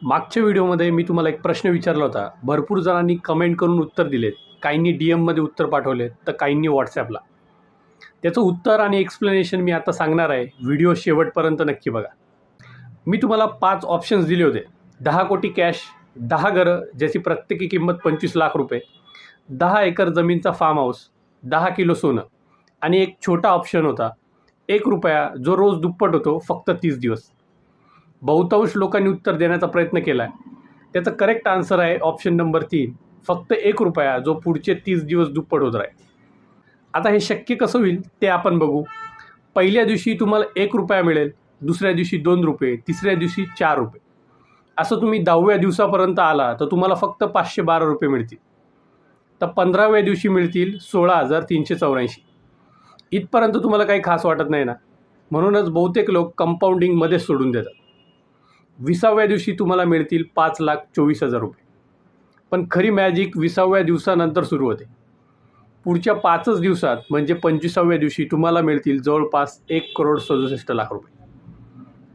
मागच्या व्हिडिओमध्ये मी तुम्हाला एक प्रश्न विचारला होता. भरपूर जणांनी कमेंट करून उत्तर दिलेत. काहींनी डीएममध्ये उत्तर पाठवलेत, तर काहींनी व्हॉट्सॲपला. त्याचं उत्तर आणि एक्सप्लेनेशन मी आता सांगणार आहे. व्हिडिओ शेवटपर्यंत नक्की बघा. मी तुम्हाला 5 ऑप्शन्स दिले होते. 10 कोटी कॅश, 10 घरं ज्याची प्रत्येकी किंमत 25 लाख रुपये, 10 एकर जमीनचा फार्म हाऊस, 10 किलो सोनं आणि एक छोटा ऑप्शन होता ₹1 जो रोज दुप्पट होतो फक्त 30 दिवस. बहुतांश लोकांनी उत्तर देण्याचा प्रयत्न केला आहे. त्याचं करेक्ट आन्सर आहे ऑप्शन नंबर 3, फक्त ₹1 जो पुढचे 30 दिवस दुप्पट होत राहील. आता हे शक्य कसं होईल ते आपण बघू. पहिल्या दिवशी तुम्हाला ₹1 मिळेल, दुसऱ्या दिवशी ₹2, तिसऱ्या दिवशी ₹4. असं तुम्ही 10व्या दिवसापर्यंत आला तर तुम्हाला फक्त ₹512 मिळतील. तर 15व्या दिवशी मिळतील 16,384. इथपर्यंत तुम्हाला काही खास वाटत नाही ना, म्हणूनच बहुतेक लोक कंपाऊंडिंगमध्ये सोडून देतात. 20व्या दिवशी तुम्हाला मिळतील ₹5,24,000. पण खरी मॅजिक 20व्या दिवसानंतर सुरू होते. पुढच्या 5च दिवसात म्हणजे 25व्या दिवशी तुम्हाला मिळतील जवळपास ₹1,67,00,000.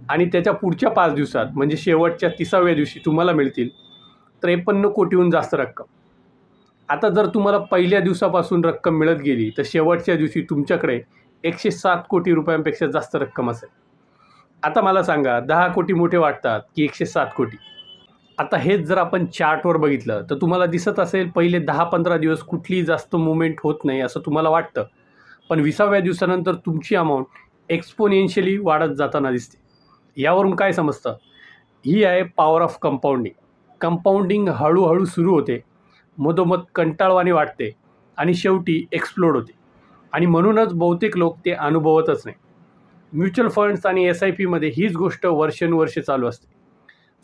आणि त्याच्या पुढच्या 5 दिवसात म्हणजे शेवटच्या 30व्या दिवशी तुम्हाला मिळतील 53 कोटीहून जास्त रक्कम. आता जर तुम्हाला पहिल्या दिवसापासून रक्कम मिळत गेली तर शेवटच्या दिवशी तुमच्याकडे 107 कोटी रुपयांपेक्षा जास्त रक्कम असेल. आता मला सांगा, 10 कोटी मोठे वाटतात की 107 कोटी? आता हेच जर आपण चार्टवर बघितलं तर तुम्हाला दिसत असेल पहिले 10-15 दिवस कुठलीही जास्त मुवमेंट होत नाही असं तुम्हाला वाटतं. पण 20व्या दिवसानंतर तुमची अमाऊंट एक्सपोनेन्शियली वाढत जाताना दिसते. यावरून काय समजतं? ही आहे पॉवर ऑफ कंपाऊंडिंग. कंपाऊंडिंग हळूहळू सुरू होते, मधोमध कंटाळवाणी वाटते आणि शेवटी एक्सप्लोड होते. आणि म्हणूनच बहुतेक लोक ते अनुभवतच नाही. म्युच्युअल फंड्स आणि SIPमध्ये हीच गोष्ट वर्षानुवर्षे चालू असते.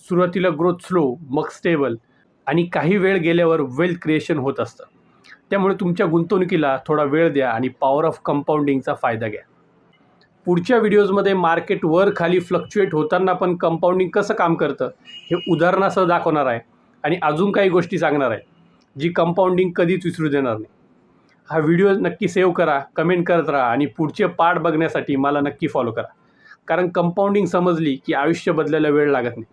सुरुवातीला ग्रोथ स्लो, मग स्टेबल आणि काही वेळ गेल्यावर वेल्थ क्रिएशन होत असतं. त्यामुळे तुमच्या गुंतवणुकीला थोडा वेळ द्या आणि पॉवर ऑफ कंपाऊंडिंगचा फायदा घ्या. पुढच्या व्हिडिओजमध्ये मार्केट वर खाली फ्लक्च्युएट होताना पण कंपाऊंडिंग कसं काम करतं हे उदाहरणासह दाखवणार आहे आणि अजून काही गोष्टी सांगणार आहे जी कंपाऊंडिंग कधीच विसरू देणार नाही. हा व्हिडिओ नक्की सेव्ह करा, कमेंट करत राहा आणि पुढचे पार्ट बघण्यासाठी मला नक्की फॉलो करा. कारण कंपाऊंडिंग समजली की आयुष्य बदलायला वेळ लागत नाही.